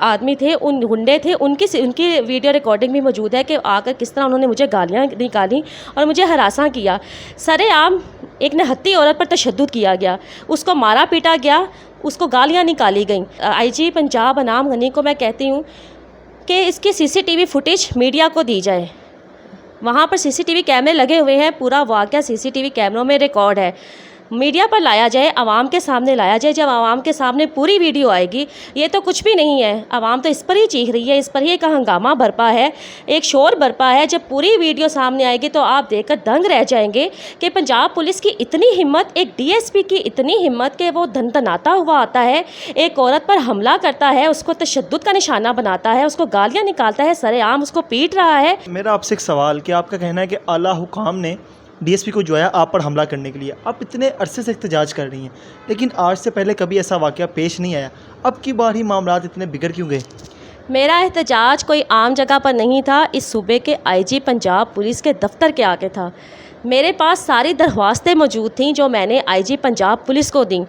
آدمی تھے، ان گنڈے تھے، ان کی ویڈیو ریکارڈنگ بھی موجود ہے کہ آ کر کس طرح انہوں نے مجھے گالیاں نکالی اور مجھے ہراساں کیا. سر عام ایک نہتی عورت پر تشدد کیا گیا، اس کو مارا پیٹا گیا، اس کو گالیاں نکالی گئیں. آئی جی پنجاب انعام غنی کو میں کہتی ہوں کہ اس کی CCTV فوٹیج میڈیا کو دی جائے. وہاں پر CCTV کیمرے لگے ہوئے ہیں، پورا واقعہ CCTV کیمروں میں ریکارڈ ہے. میڈیا پر لایا جائے، عوام کے سامنے لایا جائے. جب عوام کے سامنے پوری ویڈیو آئے گی، یہ تو کچھ بھی نہیں ہے. عوام تو اس پر ہی چیخ رہی ہے، اس پر ہی ایک ہنگامہ برپا ہے، ایک شور برپا ہے. جب پوری ویڈیو سامنے آئے گی تو آپ دیکھ کر دنگ رہ جائیں گے کہ پنجاب پولیس کی اتنی ہمت، ایک DSP کی اتنی ہمت کہ وہ دھندناتا ہوا آتا ہے، ایک عورت پر حملہ کرتا ہے، اس کو تشدد کا نشانہ بناتا ہے، اس کو گالیاں نکالتا ہے، سر عام اس کو پیٹ رہا ہے. میرا آپ سے ایک سوال کہ آپ کا کہنا ہے کہ اعلیٰ حکام نے DSP کو جو ہے آپ پر حملہ کرنے کے لیے، آپ اتنے عرصے سے احتجاج کر رہی ہیں، لیکن آج سے پہلے کبھی ایسا واقعہ پیش نہیں آیا. اب کی بار ہی معاملات اتنے بگڑ کیوں گئے؟ میرا احتجاج کوئی عام جگہ پر نہیں تھا، اس صوبے کے IG پنجاب پولیس کے دفتر کے آگے تھا. میرے پاس ساری درخواستیں موجود تھیں جو میں نے IG پنجاب پولیس کو دیں.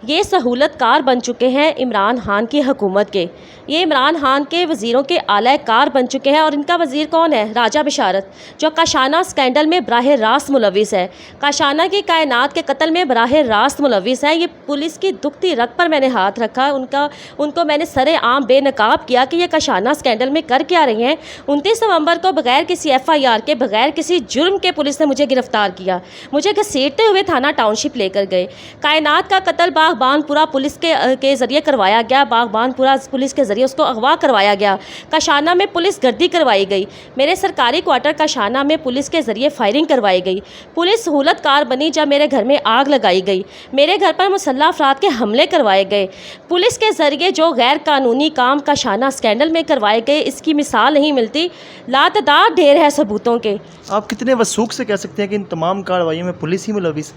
یہ سہولت کار بن چکے ہیں عمران خان کی حکومت کے، یہ عمران خان کے وزیروں کے اعلی کار بن چکے ہیں. اور ان کا وزیر کون ہے؟ راجہ بشارت، جو کاشانہ اسکینڈل میں براہ راست ملوث ہے، کاشانہ کی کائنات کے قتل میں براہ راست ملوث ہے. یہ پولیس کی دکھتی رگ پر میں نے ہاتھ رکھا، ان کو میں نے سر عام بے نقاب کیا کہ یہ کاشانہ اسکینڈل میں کر کیا رہی ہیں. 29 نومبر کو بغیر کسی FIR کے، بغیر کسی جرم کے پولیس نے مجھے گرفتار کیا، مجھے گھسیٹتے ہوئے تھانہ ٹاؤن شپ لے کر گئے. کائنات کا قتل باغبان پورا پولیس کے ذریعے کروایا گیا، باغبان پورا پولیس کے ذریعے اس کو اغوا کروایا گیا. کاشانہ میں پولیس گردی کروائی گئی، میرے سرکاری کوارٹر کاشانہ میں پولیس کے ذریعے فائرنگ کروائی گئی. پولیس سہولت کار بنی جب میرے گھر میں آگ لگائی گئی، میرے گھر پر مسلح افراد کے حملے کروائے گئے. پولیس کے ذریعے جو غیر قانونی کام کاشانہ اسکینڈل میں کروائے گئے، اس کی مثال نہیں ملتی. لاتعداد ڈھیر ہے ثبوتوں کے. آپ کتنے وثوق سے کہہ سکتے ہیں کہ ان تمام کارروائیوں میں پولیس ہی ملوث؟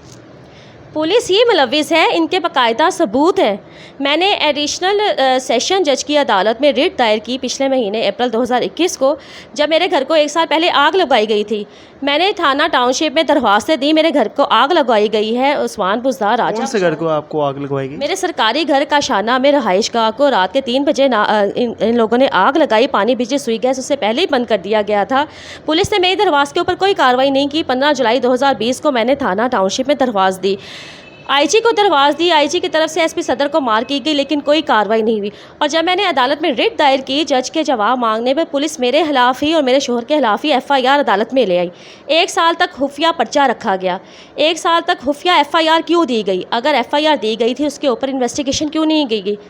پولیس ہی ملوث ہے، ان کے باقاعدہ ثبوت ہیں. میں نے ایڈیشنل سیشن جج کی عدالت میں ریٹ دائر کی پچھلے مہینے اپریل 2021 کو، جب میرے گھر کو 1 سال پہلے آگ لگائی گئی تھی. میں نے تھانہ ٹاؤن شپ میں درخواستیں دی، میرے گھر کو آگ لگائی گئی ہے. عثمان بزدار راجہ، کون سے گھر کو آپ کو آگ لگوائی گئی؟ میرے سرکاری گھر کاشانہ میں رہائش گاہ کو رات کے 3 بجے ان لوگوں نے آگ لگائی. پانی بجلی سوئی گیس اس سے پہلے ہی بند کر دیا گیا تھا. پولیس نے میری درخواست کے اوپر کوئی کارروائی نہیں کی. 15 جولائی 2020 کو میں نے تھانہ ٹاؤن شپ میں درخواست دی، IG کو درخواست دی. IG کی طرف سے SP صدر کو مار کی گئی، لیکن کوئی کارروائی نہیں ہوئی. اور جب میں نے عدالت میں ریٹ دائر کی، جج کے جواب مانگنے پر پولیس میرے خلاف ہی اور میرے شوہر کے خلاف ہی FIR عدالت میں لے آئی. 1 سال تک خفیہ پرچہ رکھا گیا. 1 سال تک خفیہ FIR کیوں دی گئی؟ اگر FIR دی گئی تھی، اس کے اوپر انویسٹیگیشن کیوں نہیں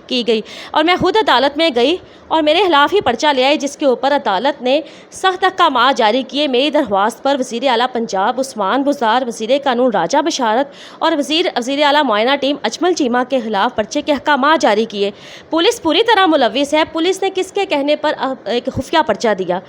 کی گئی؟ اور میں خود عدالت میں گئی اور میرے خلاف ہی پرچہ لے آئی، جس کے اوپر عدالت نے سخت احکامات جاری کیے. میری درخواست پر وزیر اعلیٰ پنجاب عثمان بزدار، وزیر قانون راجہ بشارت اور وزیر اعلیٰ معائنہ ٹیم اجمل چیمہ کے خلاف پرچے کے احکامات جاری کیے. پولیس پوری طرح ملوث ہے. پولیس نے کس کے کہنے پر ایک خفیہ پرچہ دیا؟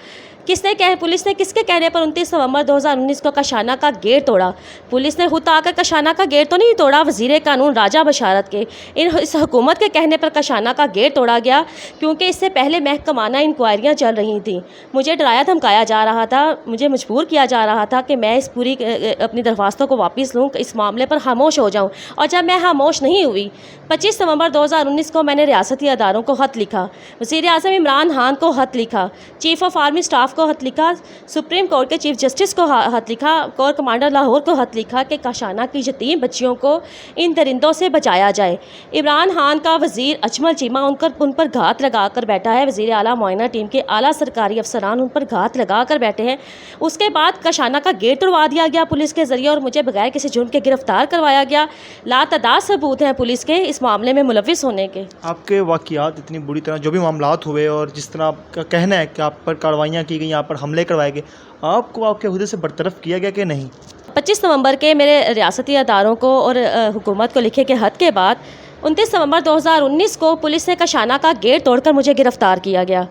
پولیس نے کس کے کہنے پر 29 نومبر 2019 کو کاشانہ کا گیٹ توڑا؟ پولیس نے خود آ کر کاشانہ کا گیٹ تو نہیں توڑا، وزیر قانون راجہ بشارت کے اس حکومت کے کہنے پر کاشانہ کا گیٹ توڑا گیا، کیونکہ اس سے پہلے محکمانہ انکوائریاں چل رہی تھیں. مجھے ڈرایا دھمکایا جا رہا تھا، مجھے مجبور کیا جا رہا تھا کہ میں اس پوری اپنی درخواستوں کو واپس لوں، اس معاملے پر خاموش ہو جاؤں. اور جب میں خاموش نہیں ہوئی، 25 نومبر 2019 کو میں نے ریاستی اداروں کو خط لکھا، وزیر اعظم عمران خان کو خط لکھا، چیف آف آرمی اسٹاف کو خط لکھا، سپریم کورٹ کے چیف جسٹس کو خط لکھا، کور کمانڈر لاہور کو خط لکھا کہ کاشانہ کی یتیم بچیوں کو ان درندوں سے بچایا جائے. عمران خان کا وزیر اجمل چیمہ ان پر گھات لگا کر بیٹھا ہے. وزیر اعلیٰ معائنہ ٹیم کے اعلیٰ سرکاری افسران ان پر گھات لگا کر بیٹھے ہیں. اس کے بعد کاشانہ کا گیٹ توڑوا دیا گیا پولیس کے ذریعے اور مجھے بغیر کسی جرم کے گرفتار کروایا گیا. لاتعداد ثبوت ہیں پولیس کے اس معاملے میں ملوث ہونے کے. آپ کے واقعات اتنی بری طرح جو بھی معاملات ہوئے اور جس طرح آپ کا کہنا ہے کہ آپ پر کارروائیاں کی گئیں، آپ پر حملے کروائے گئے، آپ کو آپ کے عہدے سے برطرف کیا گیا کہ نہیں؟ 25 نومبر کے میرے ریاستی اداروں کو اور حکومت کو لکھے کے خط کے بعد 29 نومبر 2019 کو پولیس نے کاشانہ کا گیٹ توڑ کر مجھے گرفتار کیا گیا.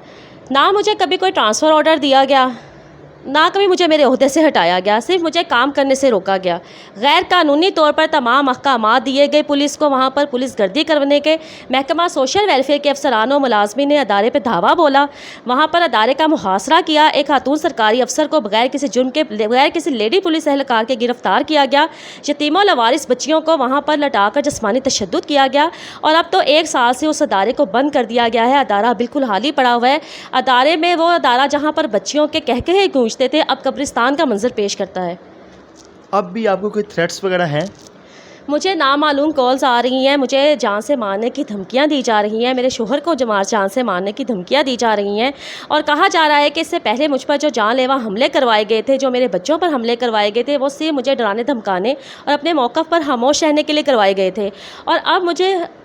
نہ مجھے کبھی کوئی ٹرانسفر آرڈر دیا گیا، نہ کبھی مجھے میرے عہدے سے ہٹایا گیا، صرف مجھے کام کرنے سے روکا گیا۔ غیر قانونی طور پر تمام احکامات دیے گئے پولیس کو، وہاں پر پولیس گردی کرنے کے۔ محکمہ سوشل ویلفیئر کے افسران و ملازمین نے ادارے پہ دھاوا بولا، وہاں پر ادارے کا محاصرہ کیا، ایک خاتون سرکاری افسر کو بغیر کسی جرم کے، بغیر کسی لیڈی پولیس اہلکار کے گرفتار کیا گیا، یتیموں لوارث بچیوں کو وہاں پر لٹا کر جسمانی تشدد کیا گیا، اور اب تو 1 سال سے اس ادارے کو بند کر دیا گیا ہے۔ ادارہ بالکل خالی پڑا ہوا ہے۔ ادارے میں وہ ادارہ جہاں پر بچیوں کے کہکہے گونجتے تھے، اب قبرستان کا منظر پیش کرتا ہے۔ اب بھی آپ کو کوئی تھریٹس وغیرہ ہیں؟ مجھے نامعلوم کالز آ رہی ہیں، مجھے جان سے مارنے کی دھمکیاں دی جا رہی ہیں، میرے شوہر کو جان سے مارنے کی دھمکیاں دی جا رہی ہیں، اور کہا جا رہا ہے کہ اس سے پہلے مجھ پر جو جان لیوا حملے کروائے گئے تھے، جو میرے بچوں پر حملے کروائے گئے تھے، وہ صرف مجھے ڈرانے دھمکانے اور اپنے موقف پر خاموش رہنے کے لیے کروائے گئے تھے، اور اب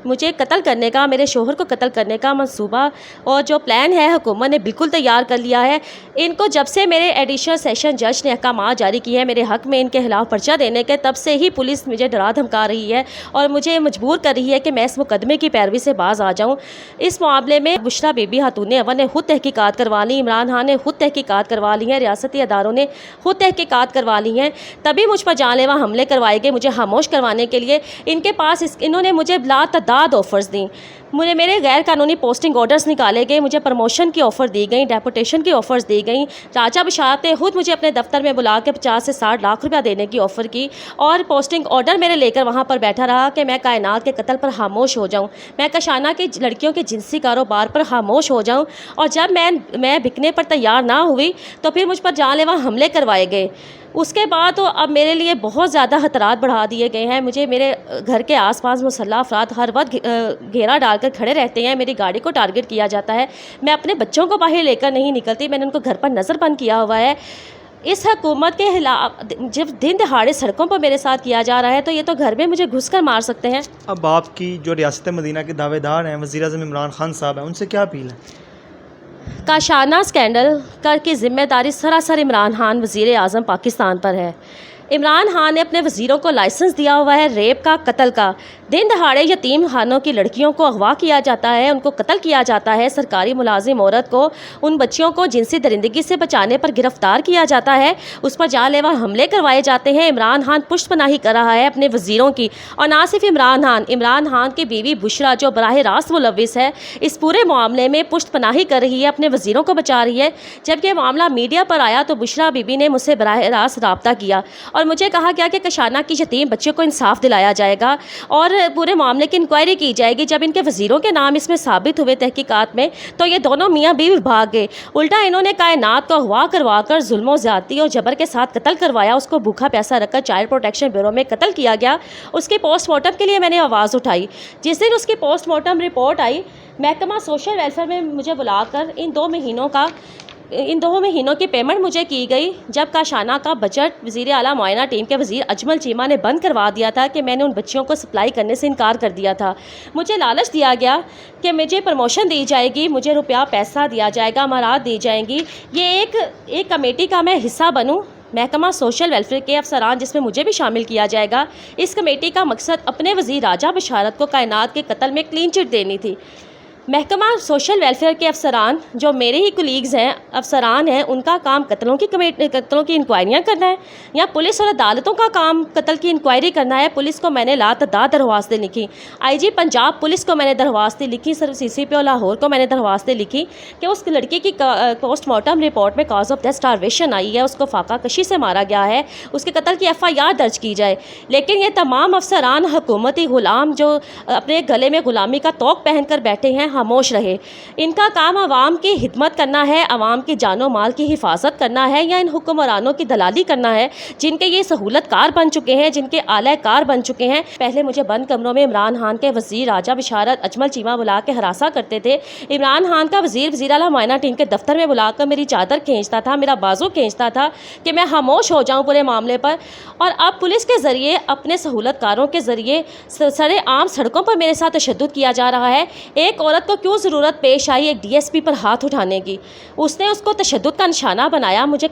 مجھے قتل کرنے کا، میرے شوہر کو قتل کرنے کا منصوبہ اور جو پلان ہے حکومت نے بالکل تیار کر لیا ہے۔ ان کو جب سے میرے ایڈیشنل سیشن جج نے احکامات جاری کیے ہیں میرے حق میں ان کے خلاف پرچہ دینے کے، تب سے ہی پولیس مجھے ڈرا دھمکا رہی ہے اور مجھے مجبور کر رہی ہے کہ میں اس مقدمے کی پیروی سے باز آ جاؤں۔ اس معاملے میں بشریٰ بی بی خاتون اول نے خود تحقیقات کروا لی، عمران خان نے خود تحقیقات کروا لی ہیں، ریاستی اداروں نے خود تحقیقات کروا لی ہیں، تبھی مجھ پر جان لیوا حملے کروائے گئے مجھے خاموش کروانے کے لیے۔ ان کے پاس انہوں نے مجھے لاتعداد آفرز دیں، میرے غیر قانونی پوسٹنگ آرڈرز نکالے گئے، مجھے پروموشن کی آفر دی گئیں، ڈیپوٹیشن کی آفرز دی گئیں۔ راجہ بشارت نے خود مجھے اپنے دفتر میں بلا کے 50 سے 60 لاکھ روپیہ دینے کی آفر کی، اور پوسٹنگ آرڈر میرے لے کر وہاں پر بیٹھا رہا کہ میں کائنات کے قتل پر خاموش ہو جاؤں، میں کاشانہ کی لڑکیوں کے جنسی کاروبار پر خاموش ہو جاؤں، اور جب میں بکنے پر تیار نہ ہوئی تو پھر مجھ پر جان لیوا حملے کروائے گئے۔ اس کے بعد تو اب میرے لیے بہت زیادہ خطرات بڑھا دیے گئے ہیں، مجھے میرے گھر کے آس پاس مسلح افراد ہر وقت گھیرا ڈال کر کھڑے رہتے ہیں، میری گاڑی کو ٹارگٹ کیا جاتا ہے، میں اپنے بچوں کو باہر لے کر نہیں نکلتی، میں نے ان کو گھر پر نظر بند کیا ہوا ہے۔ اس حکومت کے خلاف جب دن دہاڑے سڑکوں پر میرے ساتھ کیا جا رہا ہے تو یہ تو گھر میں مجھے گھس کر مار سکتے ہیں۔ اب آپ کی جو ریاست مدینہ کے دعوے دار ہیں وزیر اعظم عمران خان صاحب ہیں، ان سے کیا اپیل ہے؟ کاشانہ اسکینڈل کی ذمہ داری سراسر عمران خان وزیر اعظم پاکستان پر ہے۔ عمران خان نے اپنے وزیروں کو لائسنس دیا ہوا ہے ریپ کا، قتل کا، دن دہاڑے یتیم خانوں کی لڑکیوں کو اغوا کیا جاتا ہے، ان کو قتل کیا جاتا ہے، سرکاری ملازم عورت کو، ان بچیوں کو جنسی درندگی سے بچانے پر گرفتار کیا جاتا ہے، اس پر جان لیوا حملے کروائے جاتے ہیں۔ عمران خان پشت پناہی کر رہا ہے اپنے وزیروں کی، اور نہ صرف عمران خان کی بیوی بشریٰ جو براہ راست ملوث ہے اس پورے معاملے میں، پشت پناہی کر رہی ہے، اپنے وزیروں کو بچا رہی ہے۔ جب یہ معاملہ میڈیا پر آیا تو بشریٰ بی بی نے مجھ سے براہ راست رابطہ کیا اور مجھے کہا گیا کہ کاشانہ کی یتیم بچے کو انصاف دلایا جائے گا اور پورے معاملے کی انکوائری کی جائے گی۔ جب ان کے وزیروں کے نام اس میں ثابت ہوئے تحقیقات میں تو یہ دونوں میاں بیوی بھاگ گئے، الٹا انہوں نے کائنات کو اغوا کروا کر ظلم و زیادتی اور جبر کے ساتھ قتل کروایا، اس کو بھوکا پیاسا رکھ کر چائلڈ پروٹیکشن بیورو میں قتل کیا گیا۔ اس کی پوسٹ مارٹم کے لیے میں نے آواز اٹھائی۔ جس دن اس کی پوسٹ مارٹم رپورٹ آئی، محکمہ سوشل ویلفیئر میں مجھے بلا کر ان 2 مہینوں کی پیمنٹ مجھے کی گئی۔ جب کاشانہ کا بجٹ وزیر اعلیٰ معینہ ٹیم کے وزیر اجمل چیمہ نے بند کروا دیا تھا کہ میں نے ان بچیوں کو سپلائی کرنے سے انکار کر دیا تھا، مجھے لالچ دیا گیا کہ مجھے پروموشن دی جائے گی، مجھے روپیہ پیسہ دیا جائے گا، امارات دی جائیں گی، یہ ایک کمیٹی کا میں حصہ بنوں، محکمہ سوشل ویلفیئر کے افسران جس میں مجھے بھی شامل کیا جائے گا۔ اس کمیٹی کا مقصد اپنے وزیر راجہ بشارت کو کائنات کے قتل میں کلین چٹ دینی تھی۔ محکمہ سوشل ویلفیئر کے افسران جو میرے ہی کولیگز ہیں، افسران ہیں، ان کا کام قتلوں کی انکوائریاں کرنا ہے یا پولیس اور عدالتوں کا کام قتل کی انکوائری کرنا ہے؟ پولیس کو میں نے لاتعداد درخواستیں لکھی، آئی جی پنجاب پولیس کو میں نے درخواستیں لکھی، CCPO لاہور کو میں نے درخواستیں لکھی کہ اس لڑکی کی پوسٹ مارٹم رپورٹ میں کاز آف ڈیتھ اسٹارویشن آئی ہے، اس کو فاقہ کشی سے مارا گیا ہے، اس کے قتل کی FIR درج کی جائے۔ لیکن یہ تمام افسران حکومتی غلام جو اپنے گلے میں غلامی کا طوق پہن کر بیٹھے ہیں خاموش رہے۔ ان کا کام عوام کی خدمت کرنا ہے، عوام کی جان و مال کی حفاظت کرنا ہے، یا ان حکمرانوں کی دلالی کرنا ہے جن کے یہ سہولت کار بن چکے ہیں، جن کے اعلی کار بن چکے ہیں۔ پہلے مجھے بند کمروں میں عمران خان کے وزیر راجہ بشارت اجمل چیمہ بلا کے ہراساں کرتے تھے، عمران خان کا وزیر اعلیٰ معینہ ٹیم کے دفتر میں بلا کر میری چادر کھینچتا تھا، میرا بازو کھینچتا تھا کہ میں خاموش ہو جاؤں پورے معاملے پر۔ اور اب پولیس کے ذریعے، اپنے سہولت کاروں کے ذریعے سرعام سڑکوں پر میرے ساتھ تشدد کیا جا رہا ہے۔ ایک عورت عورت کو کیوں ضرورت پیش آئی ایک DSP پر ہاتھ اٹھانے کی؟ اس نے اس کو تشدد کا نشانہ بنایا، مجھے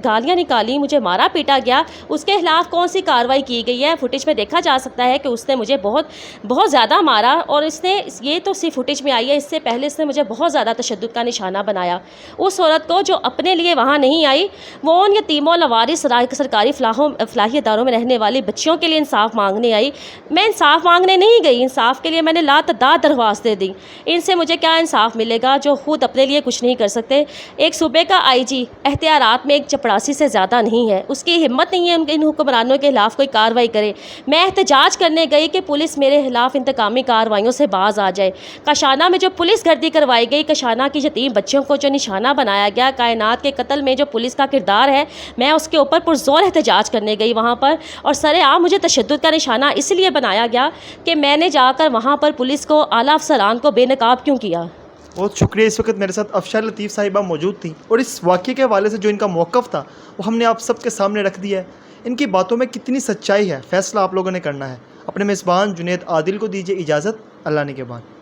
گالیاں نکالی، مجھے مارا پیٹا گیا، اس کے خلاف کون سی کارروائی کی گئی ہے؟ فوٹیج میں دیکھا جا سکتا ہے کہ اس نے مجھے بہت زیادہ مارا، اور اس نے یہ تو صرف فوٹیج میں آئی ہے، اس سے پہلے اس نے مجھے بہت زیادہ تشدد کا نشانہ بنایا۔ اس عورت کو جو اپنے لیے وہاں نہیں آئی، وہ ان یتیموں لوارث سرکاری فلاحی اداروں میں رہنے والی بچیوں کے لیے انصاف مانگنے آئی۔ میں انصاف مانگنے نہیں گئی، انصاف کے لیے میں نے لاتعداد درخواستیں دی۔ ان سے مجھے کیا انصاف ملے گا جو خود اپنے لیے کچھ نہیں کر سکتے؟ ایک صوبے کا IG اختیارات میں ایک چپڑاسی سے زیادہ نہیں ہے، اس کی ہمت نہیں ہے ان حکمرانوں کے خلاف کوئی کارروائی کرے۔ میں احتجاج کرنے گئی کہ پولیس میرے خلاف انتقامی کارروائیوں سے باز آ جائے۔ کاشانہ میں جو پولیس گردی کروائی گئی، کاشانہ کی یتیم بچیوں کو جو نشانہ بنایا گیا، کائنات کے قتل میں جو پولیس کا کردار ہے، میں اس کے اوپر پرزور احتجاج کرنے گئی وہاں پر، اور سر عام مجھے تشدد کا نشانہ اس لیے بنایا گیا کہ میں نے جا کر وہاں پر پولیس کو، اعلیٰ افسران کو بے نقاب کیوں کیا۔ بہت شکریہ۔ اس وقت میرے ساتھ افشار لطیف صاحبہ موجود تھیں، اور اس واقعے کے حوالے سے جو ان کا موقف تھا وہ ہم نے آپ سب کے سامنے رکھ دیا ہے۔ ان کی باتوں میں کتنی سچائی ہے، فیصلہ آپ لوگوں نے کرنا ہے۔ اپنے میزبان جنید عادل کو دیجیے اجازت، اللہ نگہبان۔